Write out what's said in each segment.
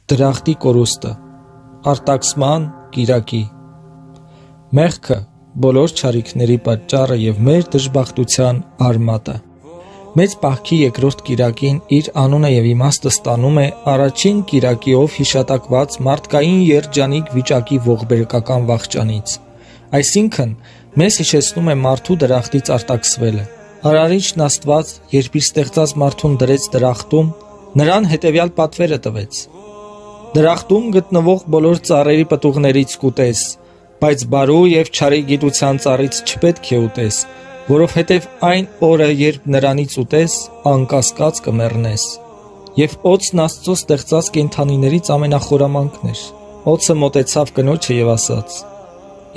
Դրախտի կորուստը, արտաքսման կիրակի։ Մեղքը բոլոր չարիքների պատճառը եւ մեր դժբախտության արմատը։ Մեծ պահքի երկրորդ կիրակին իր անունը եւ իմաստը ստանում է առաջին կիրակիով հիշատակված մարդկային երջանիկ վիճակի ողբերգական վախճանից։ Այսինքն, մեզ հիշեցնում է մարդու դրախտից արտաքսվելը։ Արարիչն Աստված, երբ իր ստեղծած մարդուն դրեց դրախտում, նրան հետևյալ պատվերը տվեց. Դրախտում գտնվող բոլոր ծառերի պտուղներից կուտես, բայց բարու եւ չարի գիտության ծառից չպետք է ուտես, որովհետեւ այն օրը, երբ նրանից ուտես, անկասկած կմեռնես։ Եվ օձն Աստծո ստեղծած կենդանիներից ամենախորամանկն էր։ Օձը մոտեցավ կնոջը եւ ասաց.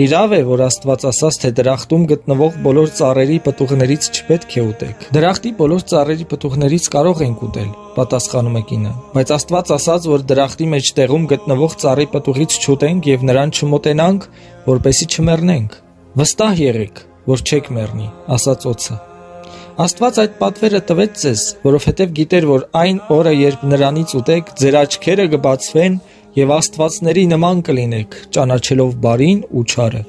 Իրավ է, որ Աստված ասաց, թե դրախտում գտնվող բոլոր ծառերի պտուղներից չպետք է ուտեք։ Դրախտի բոլոր ծառերի պտուղներից կարող ենք ուտել, պատասխանում է կինը, բայց Աստված ասաց, որ դրախտի մեջտեղում գտնվող ծառի պտուղից չուտենք եւ նրան չմոտենանք, որպեսզի չմեռնենք։ Վստահ եղեք, որ չեք մեռնի, ասաց օձը։ Աստված այդ պատվերը տվեց ձեզ, որովհետև գիտեր, որ այն օրը, երբ նրանից ուտեք, ձեր աչքերը կբացվեն եւ աստվածների նման կլինեք, ճանաչելով բարին ու չարը։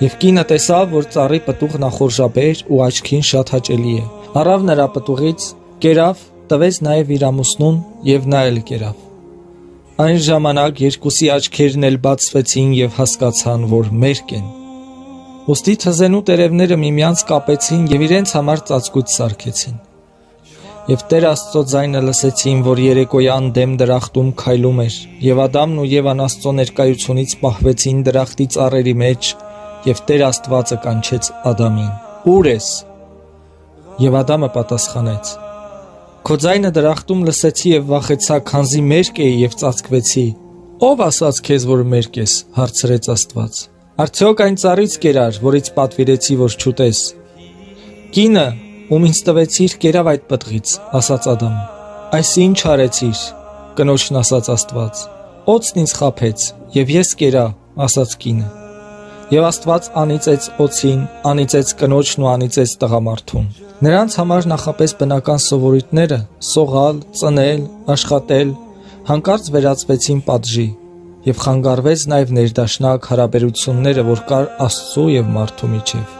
Եվ կինը տեսավ, որ ծառի պտուղն ախորժաբեր ու աչքին շատ հաճելի է։ Առավ նրա պտուղից, կերավ, տվեց նաեւ իր ամուսնուն եւ նա էլ կերավ։ Այն ժամանակ երկուսի աչքերն էլ բացվեցին եւ հասկացան, որ մերկ են։ Ոստի թզենու տերևները միմյանց կապեցին եւ իրենց համար ծածկույց սարքեցին։ Եվ Տեր Աստծո ձայնը լսեցին, որ երեկոյան դեմ դրախտում քայլում էր, եւ Ադամն ու Եվան Աստծո ներկայությունից պահվեցին դրախտի ծառերի մեջ, եւ Տեր Աստվածը կանչեց Ադամին. Ո՞ւր ես։ Եվ Ադամը պատասխանեց. Քո ձայնը դրախտում լսեցի եւ վախեցա, քանզի մերկ էի եւ ծածկվեցի։ Ո՞վ ասաց քեզ, որ մերկ ես, հարցրեց Աստված։ Արդյոք այն ծառից կերար, որից պատվիրեցի, որ չուտես։ Կինը, ում ինձ տվեցիր, կերավ այդ պտղից, ասաց Ադամը։ Այս ինչ արեցիր, կնոջն ասաց Աստված։ Օձն ինձ խաբեց, եւ ես կերա, ասաց կինը։ Եվ Աստված անիծեց օձին, անիծեց կնոջն ու անիծեց տղամարդուն։ Նրանց համար նախապես բնական սովորույթները՝ սողալ, ծնել, աշխատել, հանկարծ վերածվեցին պատժի, եւ խանգարվեց նաեւ ներդաշնակ հարաբերությունները, որ կար Աստծո եւ մարդու միջեւ։